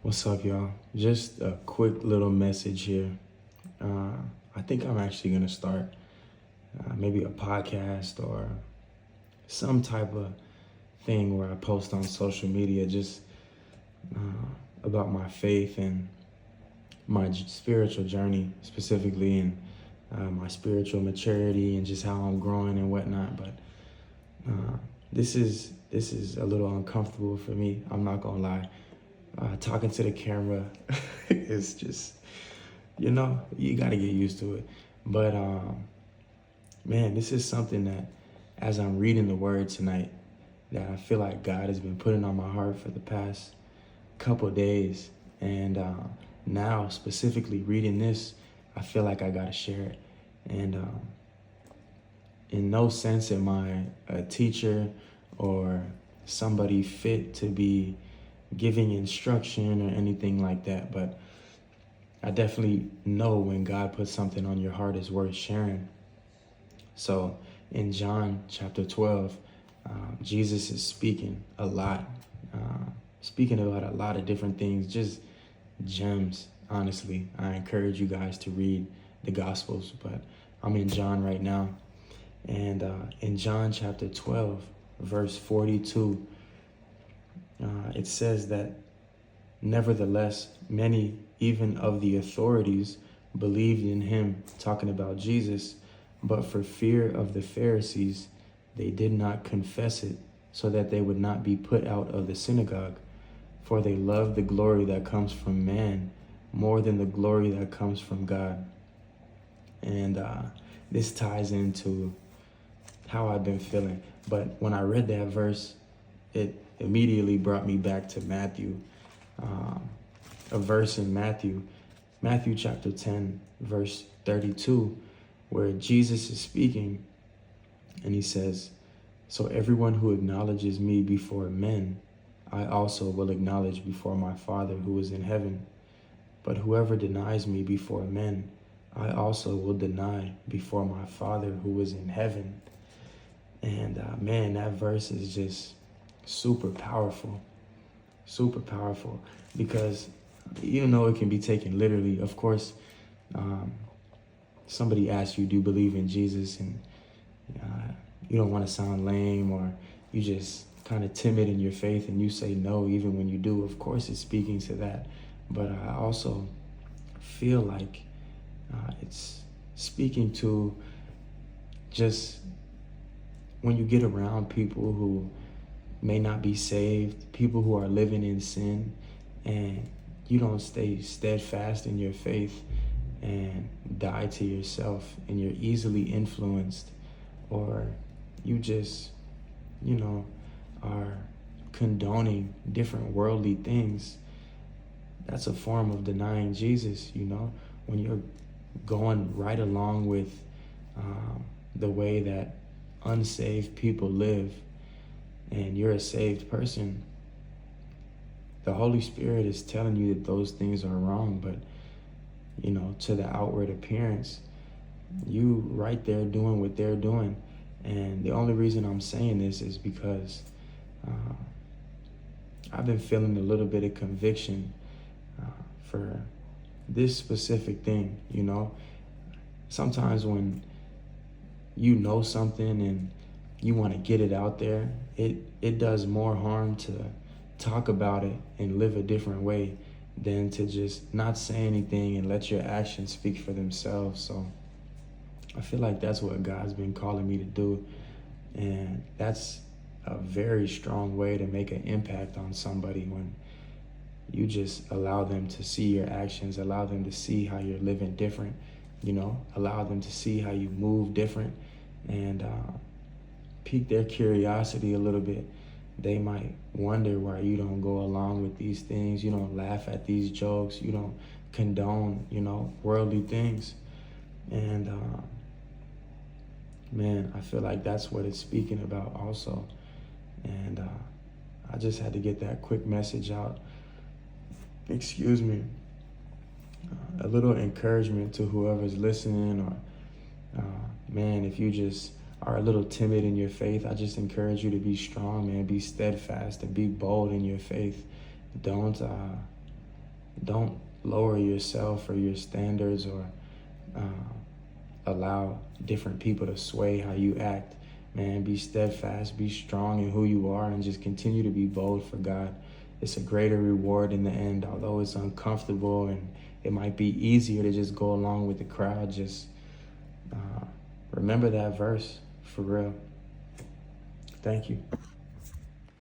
What's up, y'all? Just a quick little message here. I think I'm actually going to start maybe a podcast or some type of thing where I post on social media just about my faith and my spiritual journey specifically, and my spiritual maturity and just how I'm growing and whatnot. But this is a little uncomfortable for me. I'm not gonna lie. Talking to the camera is just, you got to get used to it. But man, this is something that, as I'm reading the Word tonight, that I feel like God has been putting on my heart for the past couple days, and now specifically reading this, I feel like I gotta share it. And in no sense am I a teacher or somebody fit to be giving instruction or anything like that, but I definitely know when God puts something on your heart is worth sharing. So in John chapter 12, Jesus is speaking a lot, speaking about a lot of different things, just gems. Honestly, I encourage you guys to read the Gospels, but I'm in John right now. And in John chapter 12, verse 42, it says that, nevertheless, many even of the authorities believed in him, talking about Jesus, but for fear of the Pharisees, they did not confess it, so that they would not be put out of the synagogue. For they love the glory that comes from man more than the glory that comes from God. And this ties into how I've been feeling. But when I read that verse, it immediately brought me back to Matthew, a verse in Matthew chapter 10, verse 32, where Jesus is speaking, and he says, "So everyone who acknowledges me before men, I also will acknowledge before my Father who is in heaven. But whoever denies me before men, I also will deny before my Father who is in heaven." And man, that verse is just super powerful, because even though it can be taken literally, of course, somebody asks you, do you believe in Jesus? And you don't want to sound lame, or you just kind of timid in your faith and you say no, even when you do. Of course, it's speaking to that. But I also feel like it's speaking to just when you get around people who may not be saved, people who are living in sin, and you don't stay steadfast in your faith and die to yourself, and you're easily influenced, or you just, are condoning different worldly things. That's a form of denying Jesus, when you're going right along with the way that unsaved people live, and you're a saved person. The Holy Spirit is telling you that those things are wrong, but to the outward appearance, you right there doing what they're doing. And the only reason I'm saying this is because I've been feeling a little bit of conviction for this specific thing. Sometimes when you know something and you want to get it out there, it does more harm to talk about it and live a different way than to just not say anything and let your actions speak for themselves. So I feel like that's what God's been calling me to do. And that's a very strong way to make an impact on somebody, when you just allow them to see your actions, allow them to see how you're living different, allow them to see how you move different, and pique their curiosity a little bit. They might wonder why you don't go along with these things, you don't laugh at these jokes, you don't condone, worldly things. And man, I feel like that's what it's speaking about also. And I just had to get that quick message out. Excuse me. A little encouragement to whoever's listening, or man, if you just are a little timid in your faith, I just encourage you to be strong, man. Be steadfast and be bold in your faith. Don't Don't lower yourself or your standards, or allow different people to sway how you act. Man, be steadfast, be strong in who you are, and just continue to be bold for God. It's a greater reward in the end, although it's uncomfortable and it might be easier to just go along with the crowd. Just remember that verse for real. Thank you.